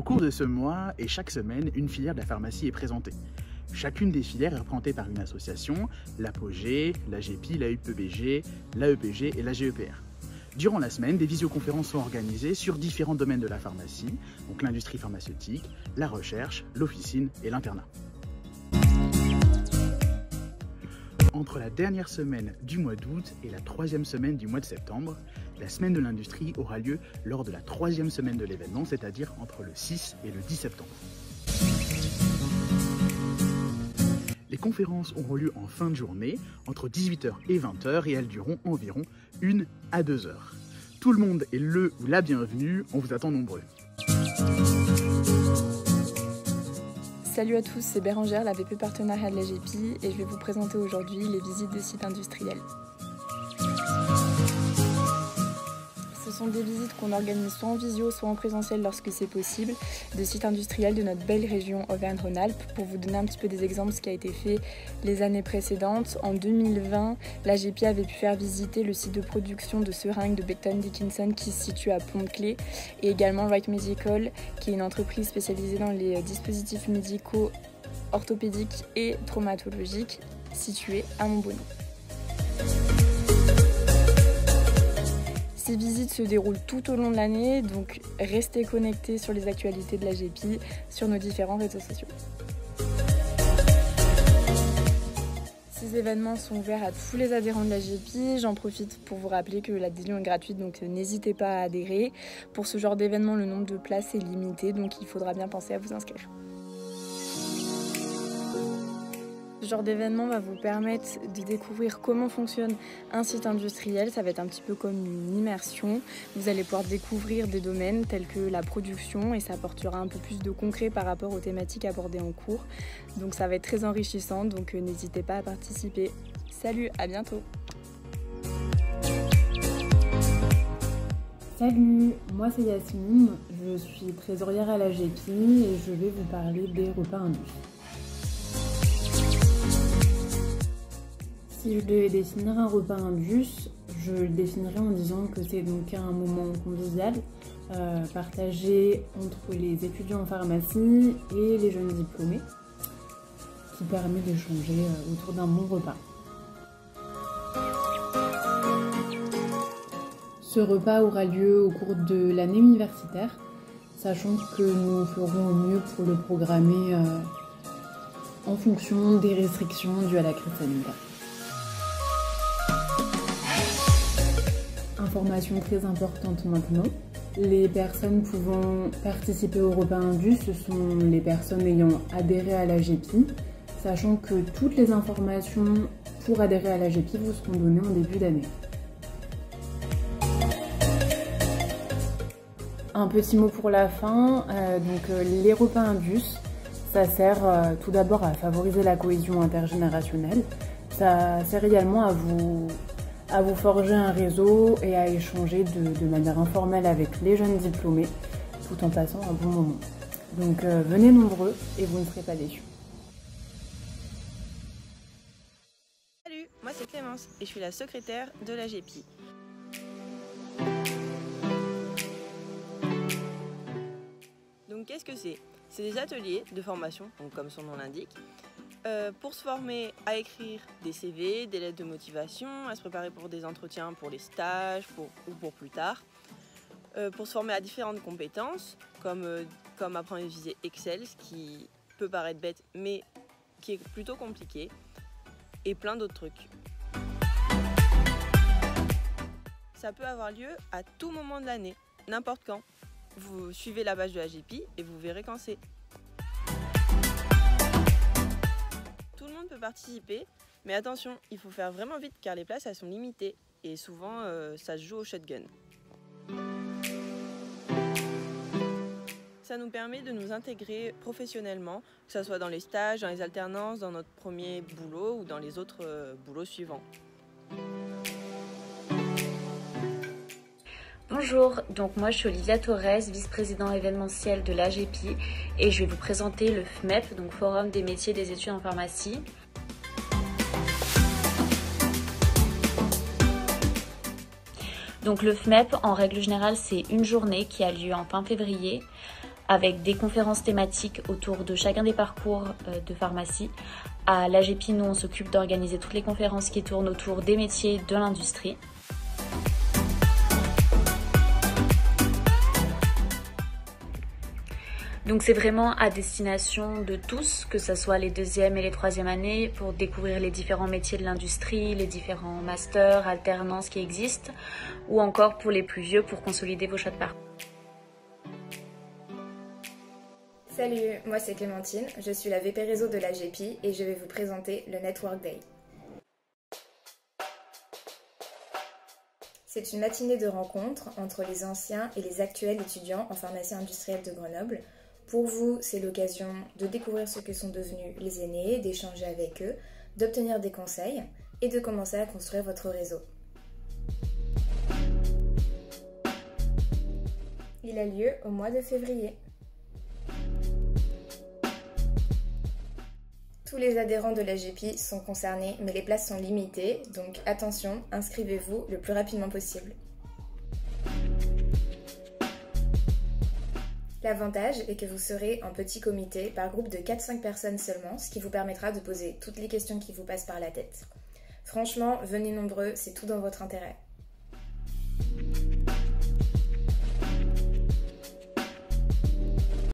Au cours de ce mois et chaque semaine, une filière de la pharmacie est présentée. Chacune des filières est représentée par une association, l'APOG, l'AGEPI, l'AUPBG, l'AEPG et l'AGEPR. Durant la semaine, des visioconférences sont organisées sur différents domaines de la pharmacie, donc l'industrie pharmaceutique, la recherche, l'officine et l'internat. Entre la dernière semaine du mois d'août et la troisième semaine du mois de septembre, la semaine de l'industrie aura lieu lors de la troisième semaine de l'événement, c'est-à-dire entre le 6 et le 10 septembre. Les conférences auront lieu en fin de journée, entre 18 h et 20 h, et elles dureront environ 1 à 2 heures. Tout le monde est le ou la bienvenue, on vous attend nombreux. Salut à tous, c'est Bérangère, la VP partenariat de l'AGEPI, et je vais vous présenter aujourd'hui les visites de sites industriels. Ce sont des visites qu'on organise soit en visio, soit en présentiel lorsque c'est possible, de sites industriels de notre belle région Auvergne-Rhône-Alpes. Pour vous donner un petit peu des exemples de ce qui a été fait les années précédentes, en 2020, l'AGEPI avait pu faire visiter le site de production de seringues de Becton Dickinson qui se situe à Pont-de-Claix, et également Wright Medical, qui est une entreprise spécialisée dans les dispositifs médicaux orthopédiques et traumatologiques, située à Montbonneau. Ces visites se déroulent tout au long de l'année, donc restez connectés sur les actualités de l'AGEPI sur nos différents réseaux sociaux. Ces événements sont ouverts à tous les adhérents de l'AGEPI. J'en profite pour vous rappeler que l'adhésion est gratuite, donc n'hésitez pas à adhérer. Pour ce genre d'événement, le nombre de places est limité, donc il faudra bien penser à vous inscrire. Ce genre d'événement va vous permettre de découvrir comment fonctionne un site industriel. Ça va être un petit peu comme une immersion. Vous allez pouvoir découvrir des domaines tels que la production, et ça apportera un peu plus de concret par rapport aux thématiques abordées en cours. Donc ça va être très enrichissant, donc n'hésitez pas à participer. Salut, à bientôt. Salut, moi c'est Yasmine, je suis trésorière à l'AGEPI et je vais vous parler des repas indus. Si je devais définir un repas indus, je le définirais en disant que c'est donc un moment convivial partagé entre les étudiants en pharmacie et les jeunes diplômés qui permet d'échanger autour d'un bon repas. Ce repas aura lieu au cours de l'année universitaire, sachant que nous ferons au mieux pour le programmer en fonction des restrictions dues à la crise sanitaire. Information très importante maintenant, les personnes pouvant participer au repas indus, ce sont les personnes ayant adhéré à l'AGEPI, sachant que toutes les informations pour adhérer à l'AGEPI vous seront données en début d'année. Un petit mot pour la fin, les repas indus, ça sert tout d'abord à favoriser la cohésion intergénérationnelle, ça sert également à vous forger un réseau et à échanger de manière informelle avec les jeunes diplômés tout en passant un bon moment. Donc venez nombreux et vous ne serez pas déçus. Salut, moi c'est Clémence et je suis la secrétaire de l'AGEPI. Donc qu'est-ce que c'est? C'est des ateliers de formation, donc comme son nom l'indique, pour se former à écrire des CV, des lettres de motivation, à se préparer pour des entretiens, pour les stages ou pour plus tard, pour se former à différentes compétences, comme apprendre à utiliser Excel, ce qui peut paraître bête, mais qui est plutôt compliqué, et plein d'autres trucs. Ça peut avoir lieu à tout moment de l'année, n'importe quand. Vous suivez la page de l'AGEPI et vous verrez quand c'est. Tout le monde peut participer, mais attention, il faut faire vraiment vite car les places elles sont limitées et souvent ça se joue au shotgun. Ça nous permet de nous intégrer professionnellement, que ce soit dans les stages, dans les alternances, dans notre premier boulot ou dans les autres boulots suivants. Bonjour, donc moi je suis Olivia Torres, vice-président événementiel de l'AGEPI, et je vais vous présenter le FMEP, donc Forum des métiers des études en pharmacie. Donc le FMEP, en règle générale, c'est une journée qui a lieu en fin février avec des conférences thématiques autour de chacun des parcours de pharmacie. À l'AGEPI, nous, on s'occupe d'organiser toutes les conférences qui tournent autour des métiers de l'industrie. Donc c'est vraiment à destination de tous, que ce soit les deuxième et les troisième années, pour découvrir les différents métiers de l'industrie, les différents masters, alternances qui existent, ou encore pour les plus vieux pour consolider vos choix de parcours. Salut, moi c'est Clémentine, je suis la VP réseau de l'AGEPI et je vais vous présenter le Network Day. C'est une matinée de rencontre entre les anciens et les actuels étudiants en pharmacie industrielle de Grenoble. Pour vous, c'est l'occasion de découvrir ce que sont devenus les aînés, d'échanger avec eux, d'obtenir des conseils et de commencer à construire votre réseau. Il a lieu au mois de février. Tous les adhérents de l'AGEPI sont concernés, mais les places sont limitées, donc attention, inscrivez-vous le plus rapidement possible. L'avantage est que vous serez en petit comité par groupe de 4-5 personnes seulement, ce qui vous permettra de poser toutes les questions qui vous passent par la tête. Franchement, venez nombreux, c'est tout dans votre intérêt.